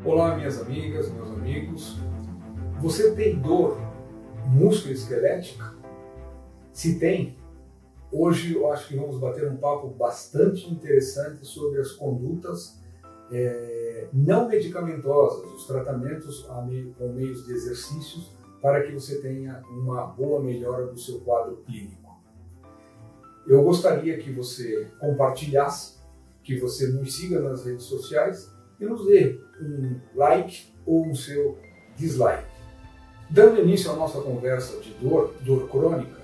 Olá, minhas amigas, meus amigos. Você tem dor musculoesquelética? Se tem, hoje eu acho que vamos bater um papo bastante interessante sobre as condutas não medicamentosas, os tratamentos com meios de exercícios para que você tenha uma boa melhora do seu quadro clínico. Eu gostaria que você compartilhasse, que você nos siga nas redes sociais e nos dê um like ou um seu dislike. Dando início à nossa conversa de dor crônica,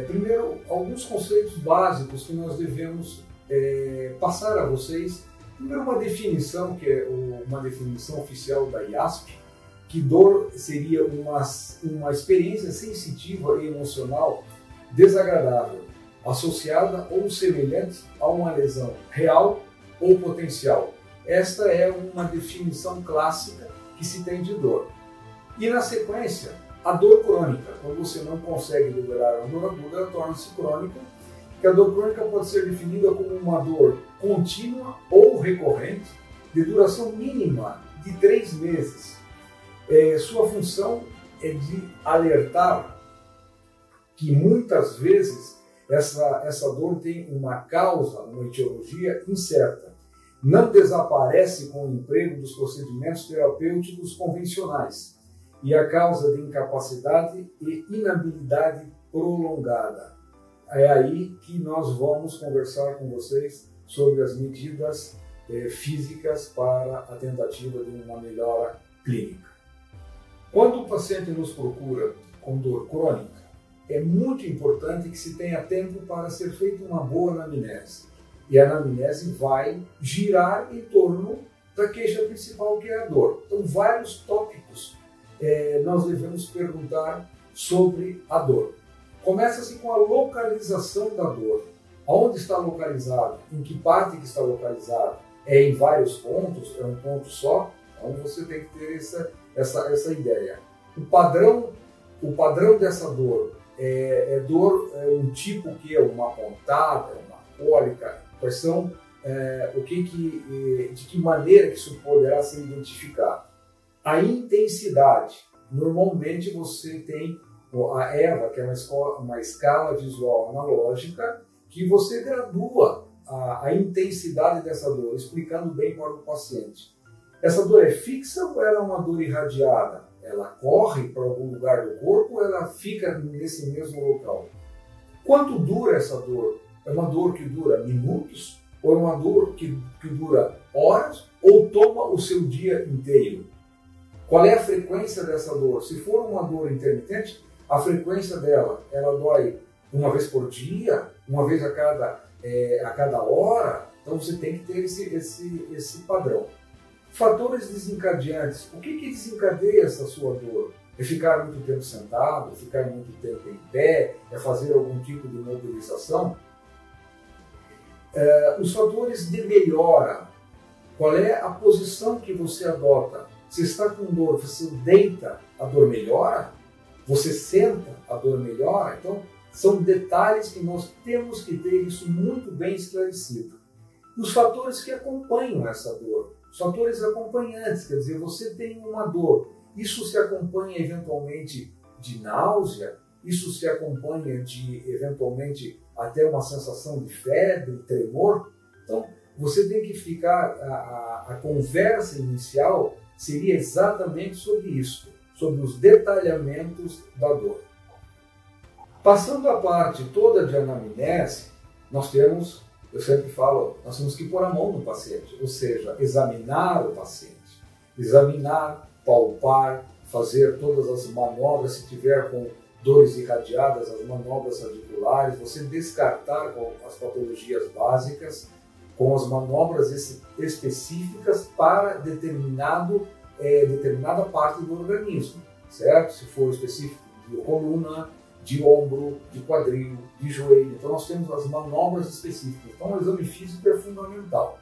primeiro, alguns conceitos básicos que nós devemos passar a vocês. Primeiro, uma definição, que é uma definição oficial da IASP, que dor seria uma experiência sensitiva e emocional desagradável, associada ou semelhante a uma lesão real ou potencial. Esta é uma definição clássica que se tem de dor. E na sequência, a dor crônica. Quando você não consegue liberar a dor aguda, ela torna-se crônica. Que a dor crônica pode ser definida como uma dor contínua ou recorrente, de duração mínima de 3 meses. Sua função é de alertar que muitas vezes essa dor tem uma causa, uma etiologia incerta. Não desaparece com o emprego dos procedimentos terapêuticos convencionais e a causa de incapacidade e inabilidade prolongada. É aí que nós vamos conversar com vocês sobre as medidas físicas para a tentativa de uma melhora clínica. Quando o paciente nos procura com dor crônica, é muito importante que se tenha tempo para ser feita uma boa anamnese. E a anamnese vai girar em torno da queixa principal, que é a dor. Então, vários tópicos nós devemos perguntar sobre a dor. Começa-se com a localização da dor. Onde está localizado? Em que parte que está localizado? É em vários pontos? É um ponto só? Então, você tem que ter essa ideia. O padrão dessa dor é um tipo que é uma pontada, uma cólica. Quais são, de que maneira que isso poderá ser identificado? A intensidade. Normalmente você tem a EVA, que é uma escala visual analógica, que você gradua a intensidade dessa dor, explicando bem para o paciente. Essa dor é fixa ou ela é uma dor irradiada? Ela corre para algum lugar do corpo ou ela fica nesse mesmo local? Quanto dura essa dor? É uma dor que dura minutos? Ou é uma dor que dura horas? Ou toma o seu dia inteiro? Qual é a frequência dessa dor? Se for uma dor intermitente, a frequência dela, ela dói uma vez por dia, uma vez a cada hora. Então você tem que ter esse padrão. Fatores desencadeantes. O que desencadeia essa sua dor? É ficar muito tempo sentado? Ficar muito tempo em pé? É fazer algum tipo de mobilização? Os fatores de melhora. Qual é a posição que você adota? Se está com dor, você deita, a dor melhora? Você senta, a dor melhora? Então, são detalhes que nós temos que ter isso muito bem esclarecido. Os fatores que acompanham essa dor. Os fatores acompanhantes, quer dizer, você tem uma dor. Isso se acompanha eventualmente de náusea, isso se acompanha de eventualmente até uma sensação de febre, tremor. Então, você tem que ficar, a conversa inicial seria exatamente sobre isso, sobre os detalhamentos da dor. Passando a parte toda de anamnese, nós temos, eu sempre falo, nós temos que pôr a mão no paciente, ou seja, examinar o paciente, examinar, palpar, fazer todas as manobras, se tiver com dores irradiadas, as manobras radiculares, você descartar com as patologias básicas, com as manobras específicas para determinada parte do organismo, certo? Se for específico de coluna, de ombro, de quadril, de joelho. Então nós temos as manobras específicas. Então o exame físico é fundamental.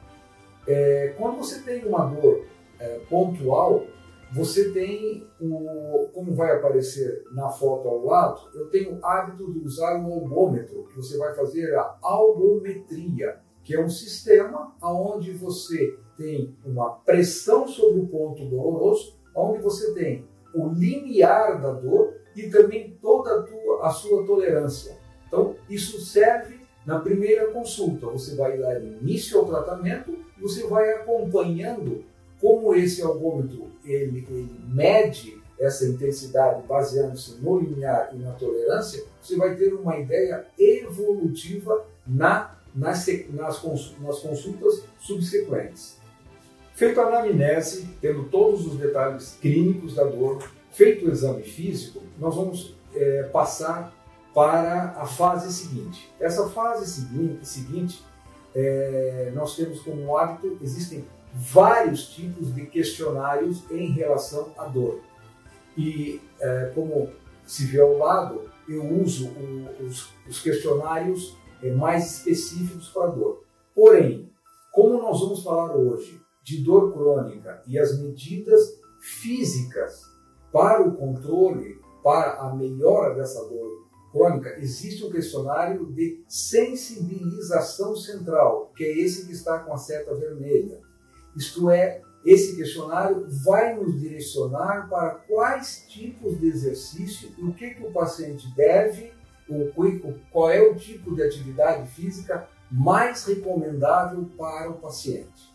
Quando você tem uma dor pontual, você tem, como vai aparecer na foto ao lado, eu tenho o hábito de usar um algômetro, que você vai fazer a algometria. que é um sistema onde você tem uma pressão sobre o ponto doloroso, onde você tem o limiar da dor e também toda a sua tolerância. Então, isso serve na primeira consulta. Você vai dar início ao tratamento e você vai acompanhando como esse algômetro ele mede essa intensidade baseando-se no limiar e na tolerância. Você vai ter uma ideia evolutiva nas consultas subsequentes. Feito a anamnese, tendo todos os detalhes clínicos da dor, feito o exame físico, nós vamos passar para a fase seguinte. Essa fase seguinte nós temos como hábito, existem vários tipos de questionários em relação à dor. E como se vê ao lado, eu uso os questionários mais específicos para a dor. Porém, como nós vamos falar hoje de dor crônica e as medidas físicas para o controle, para a melhora dessa dor crônica, existe um questionário de sensibilização central, que é esse que está com a seta vermelha. Isto é, esse questionário vai nos direcionar para quais tipos de exercício e o que o paciente deve, qual é o tipo de atividade física mais recomendável para o paciente.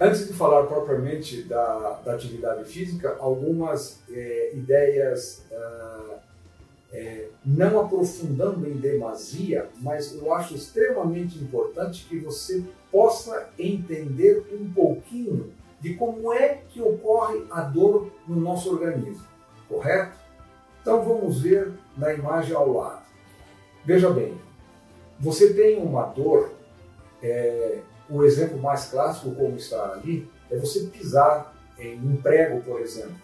Antes de falar propriamente da atividade física, algumas ideias, não aprofundando em demasia, mas eu acho extremamente importante que você possa entender um pouquinho de como é que ocorre a dor no nosso organismo, correto? Então vamos ver na imagem ao lado. Veja bem, você tem uma dor, o exemplo mais clássico, como está ali, é você pisar em um prego, por exemplo.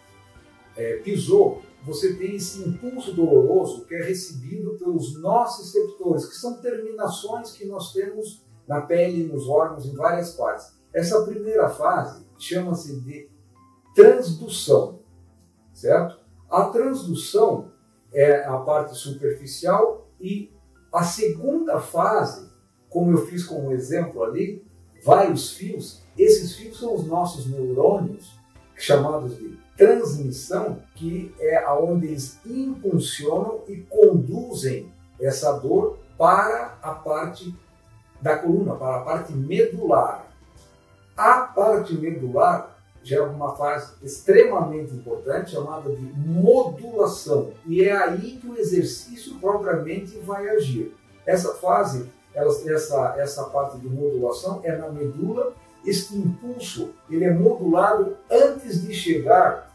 Pisou, você tem esse impulso doloroso que é recebido pelos nossos receptores, que são terminações que nós temos na pele, nos órgãos, em várias partes. Essa primeira fase chama-se de transdução, certo? A transdução é a parte superficial e a segunda fase, como eu fiz como exemplo ali, vários fios, esses fios são os nossos neurônios, chamados de transmissão, que é onde eles impulsionam e conduzem essa dor para a parte da coluna, para a parte medular. A parte medular já é uma fase extremamente importante, chamada de modulação, e é aí que o exercício propriamente vai agir. Essa fase, essa parte de modulação é na medula. Este impulso ele é modulado antes de chegar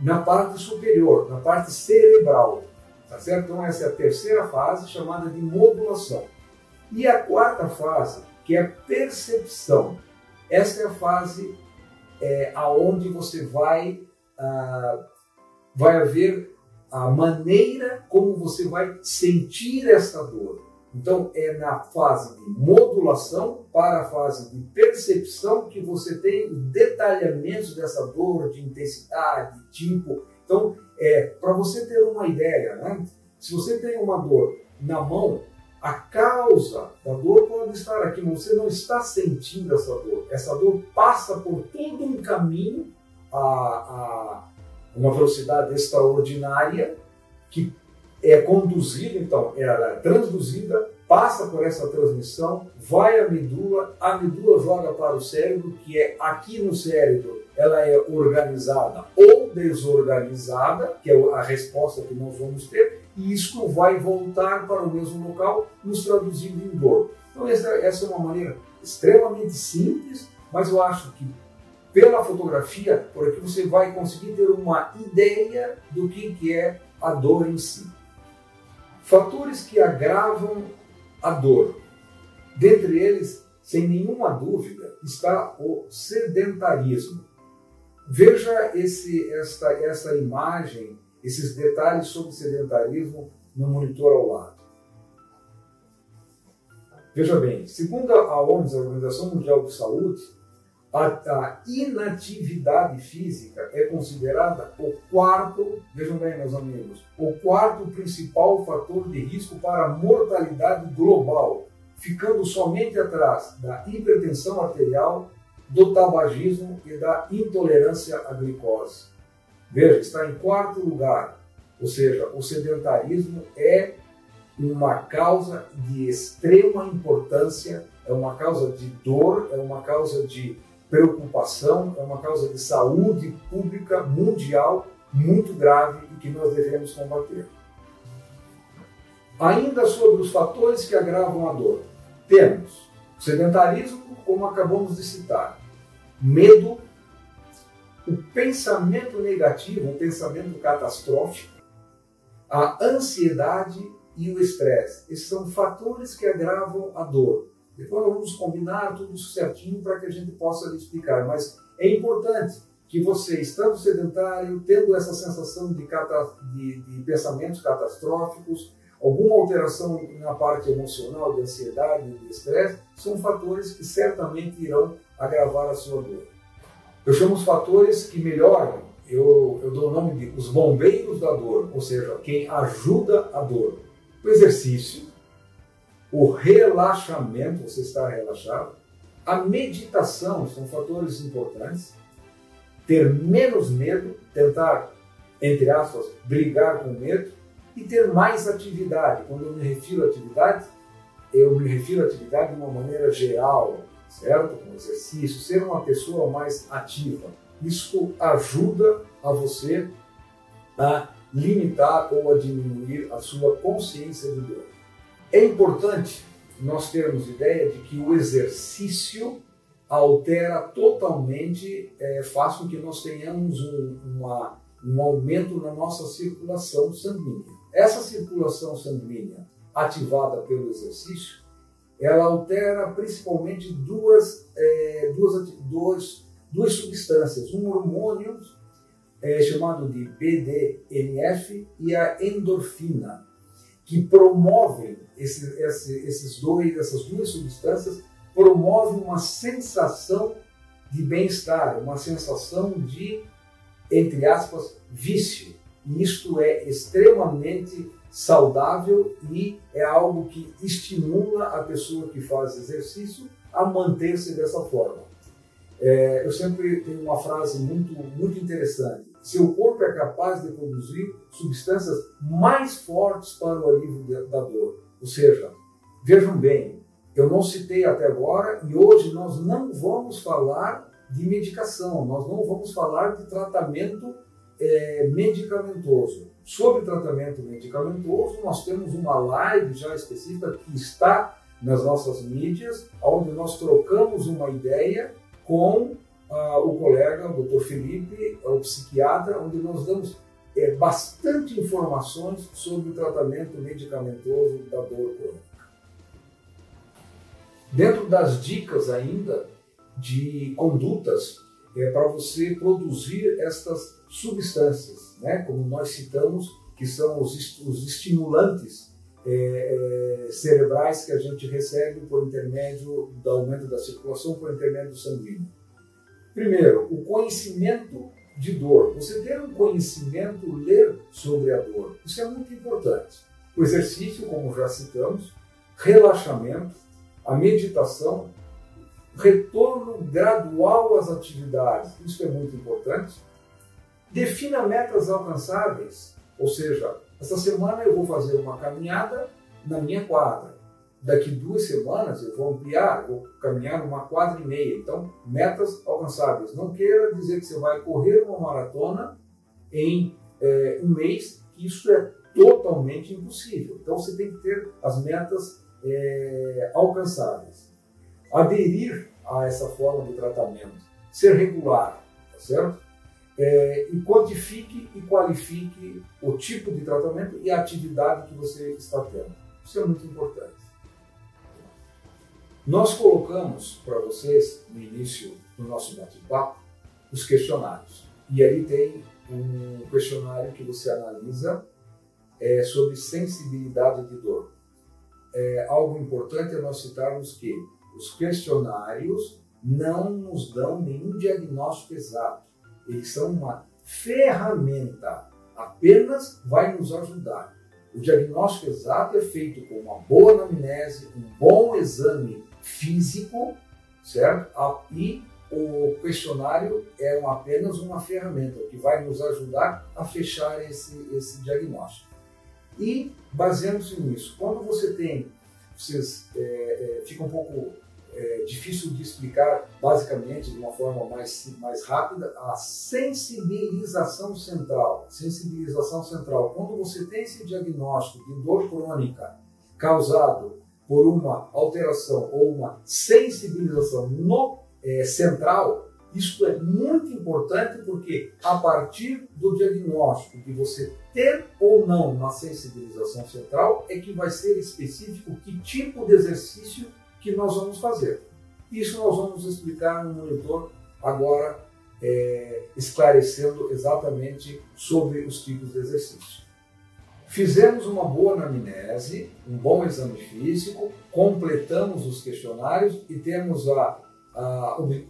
na parte superior, na parte cerebral. Tá certo? Então essa é a terceira fase, chamada de modulação. E a quarta fase, que é a percepção. Essa é a fase aonde você vai haver a maneira como você vai sentir essa dor. Então, é na fase de modulação para a fase de percepção que você tem os detalhamentos dessa dor, de intensidade, de tipo. Então, para você ter uma ideia, né? Se você tem uma dor na mão, a causa da dor pode estar aqui, mas você não está sentindo essa dor. Essa dor passa por todo um caminho a uma velocidade extraordinária que é conduzida, então, ela é transduzida, passa por essa transmissão, vai à medula, a medula joga para o cérebro, que é aqui no cérebro, ela é organizada ou desorganizada, que é a resposta que nós vamos ter, e isso vai voltar para o mesmo local, nos traduzindo em dor. Então essa é uma maneira extremamente simples, mas eu acho que pela fotografia, por aqui você vai conseguir ter uma ideia do que é a dor em si. Fatores que agravam a dor. Dentre eles, sem nenhuma dúvida, está o sedentarismo. Veja essa imagem, esses detalhes sobre sedentarismo no monitor ao lado. Veja bem, segundo a OMS, a Organização Mundial de Saúde, A inatividade física é considerada o quarto, vejam bem, meus amigos, o quarto principal fator de risco para a mortalidade global, ficando somente atrás da hipertensão arterial, do tabagismo e da intolerância à glicose. Veja, está em quarto lugar, ou seja, o sedentarismo é uma causa de extrema importância, é uma causa de dor, é uma causa de preocupação, é uma causa de saúde pública mundial muito grave e que nós devemos combater. Ainda sobre os fatores que agravam a dor, temos o sedentarismo, como acabamos de citar, medo, o pensamento negativo, o pensamento catastrófico, a ansiedade e o estresse. Esses são fatores que agravam a dor. Depois nós vamos combinar tudo isso certinho para que a gente possa lhe explicar. Mas é importante que você, estando sedentário, tendo essa sensação de pensamentos catastróficos, alguma alteração na parte emocional, de ansiedade e de estresse, são fatores que certamente irão agravar a sua dor. Eu chamo os fatores que melhoram, eu dou o nome de os bombeiros da dor, ou seja, quem ajuda a dor. O exercício, o relaxamento, você está relaxado, a meditação são fatores importantes, ter menos medo, tentar, entre aspas, brigar com medo e ter mais atividade. Quando eu me refiro a atividade, eu me refiro a atividade de uma maneira geral, certo? Com exercício, ser uma pessoa mais ativa. Isso ajuda a você a limitar ou a diminuir a sua consciência de dor. É importante nós termos ideia de que o exercício altera totalmente, faz com que nós tenhamos um aumento na nossa circulação sanguínea. Essa circulação sanguínea ativada pelo exercício, ela altera principalmente duas substâncias, um hormônio chamado de BDNF e a endorfina, que promovem essas duas substâncias, promovem uma sensação de bem-estar, uma sensação de, entre aspas, vício. E isto é extremamente saudável e é algo que estimula a pessoa que faz exercício a manter-se dessa forma. Eu sempre tenho uma frase muito interessante. Seu corpo é capaz de produzir substâncias mais fortes para o alívio da dor. Ou seja, vejam bem, eu não citei até agora e hoje nós não vamos falar de medicação, nós não vamos falar de tratamento medicamentoso. Sobre tratamento medicamentoso, nós temos uma live já específica que está nas nossas mídias, onde nós trocamos uma ideia com o colega, o Dr. Felipe, o psiquiatra, onde nós damos bastante informações sobre o tratamento medicamentoso da dor crônica. Dentro das dicas ainda de condutas para você produzir estas substâncias, né? Como nós citamos, que são os estimulantes cerebrais que a gente recebe por intermédio do aumento da circulação, por intermédio sanguíneo. Primeiro, o conhecimento de dor. Você ter um conhecimento, ler sobre a dor. Isso é muito importante. O exercício, como já citamos, relaxamento, a meditação, retorno gradual às atividades. Isso é muito importante. Defina metas alcançáveis, ou seja, essa semana eu vou fazer uma caminhada na minha quadra. Daqui 2 semanas eu vou ampliar, vou caminhar uma quadra e meia. Então, metas alcançáveis. Não queira dizer que você vai correr uma maratona em 1 mês, que isso é totalmente impossível. Então, você tem que ter as metas alcançáveis. Aderir a essa forma de tratamento. Ser regular, tá certo? E quantifique e qualifique o tipo de tratamento e a atividade que você está tendo. Isso é muito importante. Nós colocamos para vocês, no início do nosso bate-papo, os questionários. E aí tem um questionário que você analisa sobre sensibilidade de dor. Algo importante é nós citarmos que os questionários não nos dão nenhum diagnóstico exato. Eles são uma ferramenta, apenas vai nos ajudar. O diagnóstico exato é feito com uma boa anamnese, um bom exame físico, certo? E o questionário é apenas uma ferramenta que vai nos ajudar a fechar esse diagnóstico. E, baseando-se nisso, quando fica um pouco difícil de explicar, basicamente, de uma forma mais rápida, a sensibilização central. Sensibilização central. Quando você tem esse diagnóstico de dor crônica causado por uma alteração ou uma sensibilização central, isso é muito importante porque a partir do diagnóstico de você ter ou não uma sensibilização central é que vai ser específico que tipo de exercício que nós vamos fazer. Isso nós vamos explicar no monitor agora, esclarecendo exatamente sobre os tipos de exercício. Fizemos uma boa anamnese, um bom exame físico, completamos os questionários e temos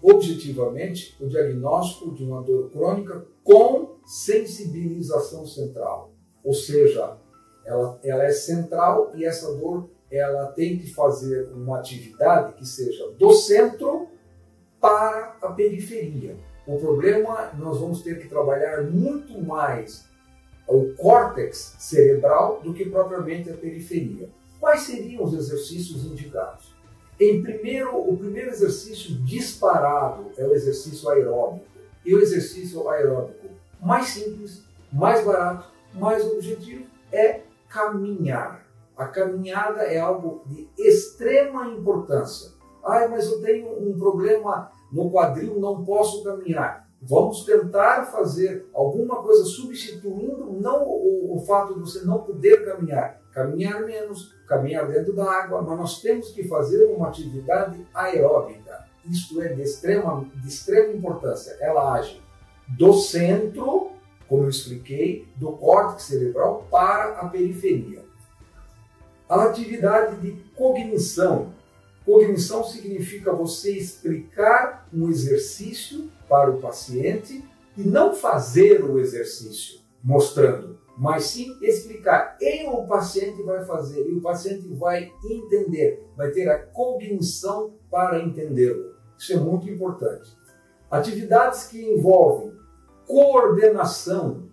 objetivamente o diagnóstico de uma dor crônica com sensibilização central. Ou seja, ela é central e essa dor ela tem que fazer uma atividade que seja do centro para a periferia. O problema, nós vamos ter que trabalhar muito mais o córtex cerebral do que propriamente a periferia. Quais seriam os exercícios indicados? O primeiro exercício disparado é o exercício aeróbico. E o exercício aeróbico mais simples, mais barato, mais objetivo é caminhar. A caminhada é algo de extrema importância. Mas eu tenho um problema no quadril, não posso caminhar. Vamos tentar fazer alguma coisa substituindo não o fato de você não poder caminhar. Caminhar menos, caminhar dentro da água, mas nós temos que fazer uma atividade aeróbica. Isto é de extrema importância. Ela age do centro, como eu expliquei, do córtex cerebral para a periferia. A atividade de cognição. Cognição significa você explicar um exercício para o paciente e não fazer o exercício mostrando, mas sim explicar. E o paciente vai fazer, e o paciente vai entender, vai ter a cognição para entendê-lo. Isso é muito importante. Atividades que envolvem coordenação.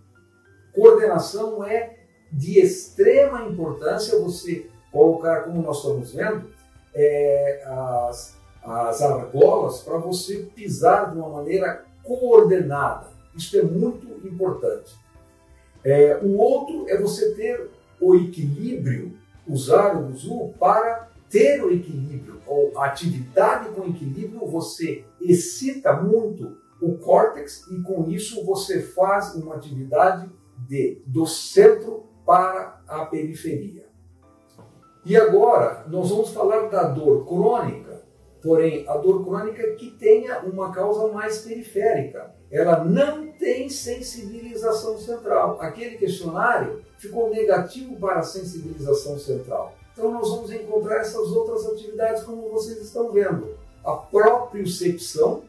Coordenação é de extrema importância você colocar, como nós estamos vendo, as argolas para você pisar de uma maneira coordenada. Isso é muito importante. O outro é você ter o equilíbrio, usar o Buzu para ter o equilíbrio, ou atividade com equilíbrio, você excita muito o córtex e com isso você faz uma atividade do centro para a periferia. E agora nós vamos falar da dor crônica, porém a dor crônica que tenha uma causa mais periférica. Ela não tem sensibilização central. Aquele questionário ficou negativo para a sensibilização central. Então nós vamos encontrar essas outras atividades como vocês estão vendo. A propriocepção,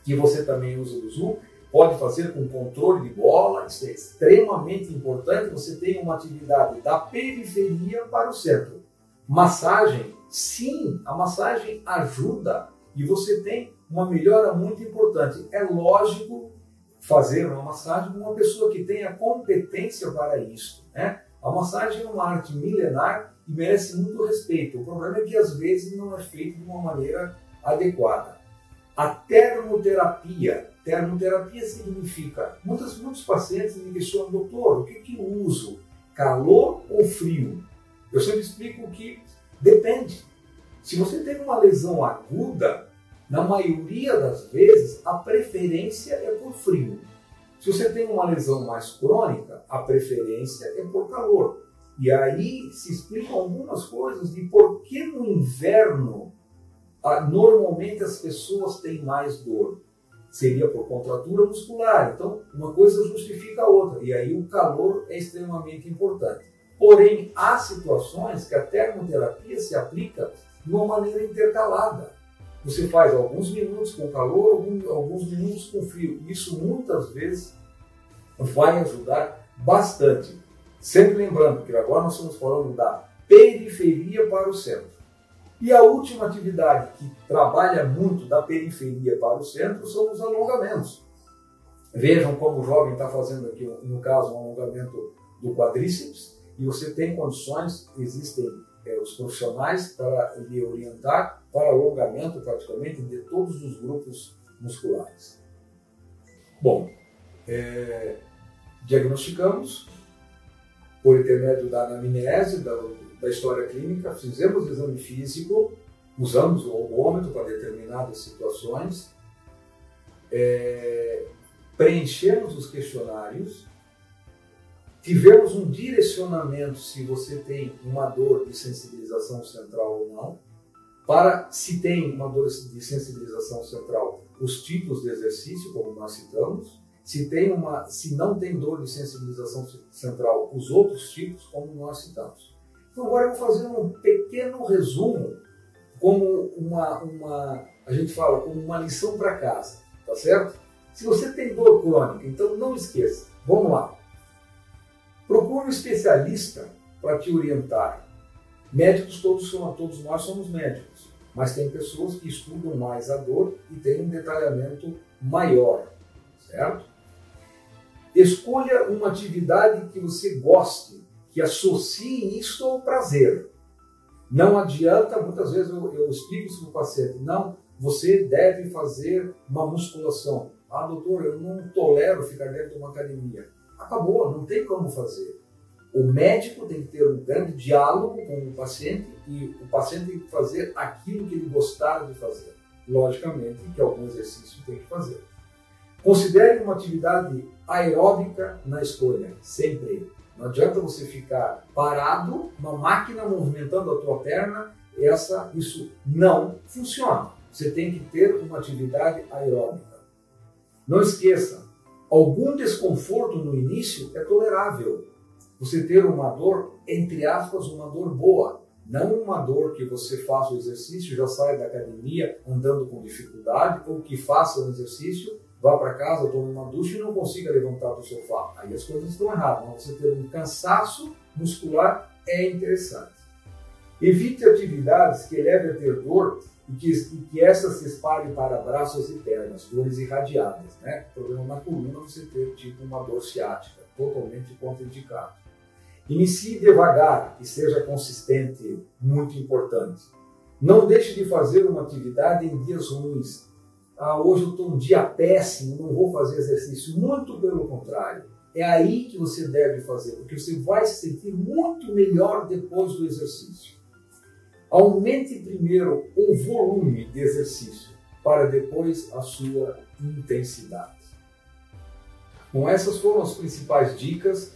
que você também usa do Zoom, pode fazer com controle de bola, isso é extremamente importante, você tem uma atividade da periferia para o centro. Massagem, sim, a massagem ajuda e você tem uma melhora muito importante. É lógico fazer uma massagem com uma pessoa que tenha competência para isso, né? A massagem é uma arte milenar e merece muito respeito. O problema é que às vezes não é feito de uma maneira adequada. A termoterapia. Termoterapia significa, muitos pacientes me questionam, doutor, o que eu uso? Calor ou frio? Eu sempre explico que depende. Se você tem uma lesão aguda, na maioria das vezes a preferência é por frio. Se você tem uma lesão mais crônica, a preferência é por calor. E aí se explicam algumas coisas de por que no inverno normalmente as pessoas têm mais dor. Seria por contratura muscular. Então, uma coisa justifica a outra. E aí o calor é extremamente importante. Porém, há situações que a termoterapia se aplica de uma maneira intercalada. você faz alguns minutos com calor, alguns minutos com frio. Isso muitas vezes vai ajudar bastante. Sempre lembrando que agora nós estamos falando da periferia para o centro. E a última atividade que trabalha muito da periferia para o centro são os alongamentos. Vejam como o jovem está fazendo aqui, no caso, um alongamento do quadríceps, e você tem condições, existem os profissionais para lhe orientar para alongamento praticamente de todos os grupos musculares. Bom, diagnosticamos por intermédio da anamnese, da história clínica, fizemos o exame físico, usamos o ergômetro para determinadas situações, preenchemos os questionários, tivemos um direcionamento se você tem uma dor de sensibilização central ou não, para se tem uma dor de sensibilização central, os tipos de exercício, como nós citamos, se não tem dor de sensibilização central, os outros tipos, como nós citamos. Então agora eu vou fazer um pequeno resumo, como a gente fala, como uma lição para casa, tá certo? Se você tem dor crônica, então não esqueça, vamos lá. Procure um especialista para te orientar. Médicos, todos nós somos médicos, mas tem pessoas que estudam mais a dor e têm um detalhamento maior, certo? Escolha uma atividade que você goste, que associe isso ao prazer. Não adianta, muitas vezes eu explico isso para o paciente, não, você deve fazer uma musculação. Ah, doutor, eu não tolero ficar dentro de uma academia. Acabou, não tem como fazer. O médico tem que ter um grande diálogo com o paciente e o paciente tem que fazer aquilo que ele gostar de fazer. Logicamente que algum exercício tem que fazer. Considere uma atividade aeróbica na escolha, sempre. Não adianta você ficar parado, uma máquina movimentando a tua perna, isso não funciona. Você tem que ter uma atividade aeróbica. Não esqueça, algum desconforto no início é tolerável. Você ter uma dor, entre aspas, uma dor boa. Não uma dor que você faça o exercício, já saia da academia andando com dificuldade, ou que faça o exercício, vá para casa, tome uma ducha e não consiga levantar do sofá. Aí as coisas estão erradas. Mas você ter um cansaço muscular é interessante. Evite atividades que levem a ter dor e que essas se espalhem para braços e pernas, dores irradiadas, né? Problema na coluna, você ter tipo uma dor ciática, totalmente contraindicado. Inicie devagar e seja consistente, muito importante. Não deixe de fazer uma atividade em dias ruins. Ah, hoje eu estou um dia péssimo, não vou fazer exercício. Muito pelo contrário. É aí que você deve fazer, porque você vai se sentir muito melhor depois do exercício. Aumente primeiro o volume de exercício, para depois a sua intensidade. Bom, essas foram as principais dicas,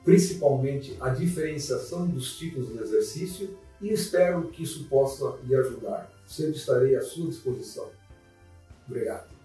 principalmente a diferenciação dos tipos de exercício, e espero que isso possa lhe ajudar. Sempre estarei à sua disposição. Obrigado.